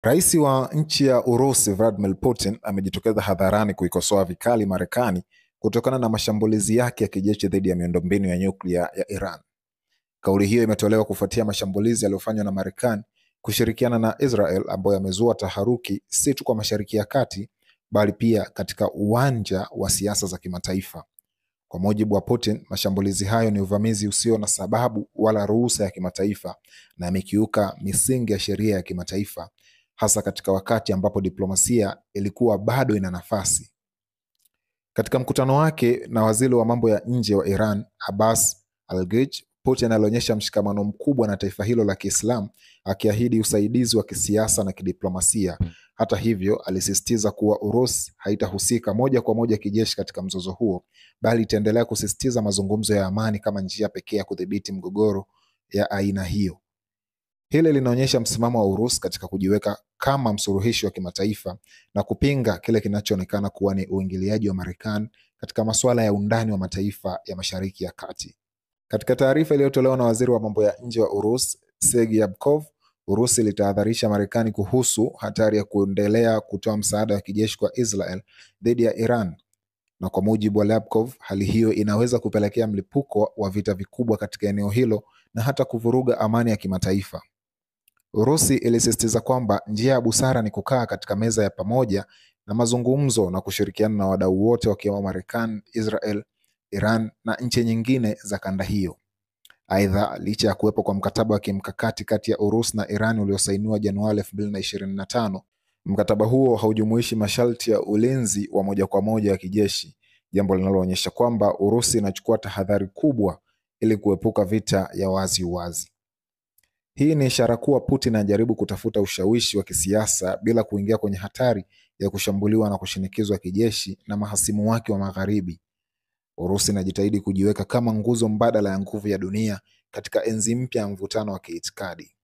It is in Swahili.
Rais wa nchi ya Urusi Vladimir Putin amejitokeza hadharani kuikosoa vikali Marekani kutokana na mashambulizi yake ya kijeshi dhidi ya miundombinu ya nyuklia ya Iran. Kauli hiyo imetolewa kufuatia mashambulizi yaliyofanywa na Marekani kushirikiana na Israel ambayo yamezua taharuki si tu kwa Mashariki ya Kati bali pia katika uwanja wa siasa za kimataifa. Kwa mujibu wa Putin, mashambulizi hayo ni uvamizi usio na sababu wala ruhusa ya kimataifa na yamekiuka misingi ya sheria ya kimataifa, hasa katika wakati ambapo diplomasia ilikuwa bado ina nafasi. Katika mkutano wake na waziri wa mambo ya nje wa Iran, Abbas Araghchi, Putin alionyesha mshikamano mkubwa na taifa hilo la Kiislamu, akiahidi usaidizi wa kisiasa na kidiplomasia. Hata hivyo, alisisitiza kuwa Urusi haitahusika moja kwa moja kijeshi katika mzozo huo, bali itaendelea kusisitiza mazungumzo ya amani kama njia pekee ya kudhibiti mgogoro ya aina hiyo. Hili linaonyesha msimamo wa Urusi katika kujiweka kama msuluhishi wa kimataifa na kupinga kile kinachoonekana kuwa ni uingiliaji wa Marekani katika masuala ya undani wa mataifa ya Mashariki ya Kati. Katika taarifa iliyotolewa na waziri wa mambo ya nje wa Urusi, Sergei Ryabkov, Urusi ilitahadharisha Marekani kuhusu hatari ya kuendelea kutoa msaada wa kijeshi kwa Israel dhidi ya Iran. Na kwa mujibu wa Ryabkov, hali hiyo inaweza kupelekea mlipuko wa vita vikubwa katika eneo hilo na hata kuvuruga amani ya kimataifa. Urusi ilisisitiza kwamba njia ya busara ni kukaa katika meza ya pamoja na mazungumzo na kushirikiana na wadau wote wakiwemo Marekani, Israel, Iran na nchi nyingine za kanda hiyo. Aidha, licha ya kuwepo kwa mkataba wa kimkakati kati ya Urusi na Iran uliosainiwa Januari 2025, mkataba huo haujumuishi masharti ya ulinzi wa moja kwa moja wa kijeshi, jambo linaloonyesha kwamba Urusi inachukua tahadhari kubwa ili kuepuka vita ya wazi wazi. Hii ni ishara kuwa Putin anajaribu kutafuta ushawishi wa kisiasa bila kuingia kwenye hatari ya kushambuliwa na kushinikizwa kijeshi na mahasimu wake wa Magharibi. Urusi inajitahidi kujiweka kama nguzo mbadala ya nguvu ya dunia katika enzi mpya ya mvutano wa kiitikadi.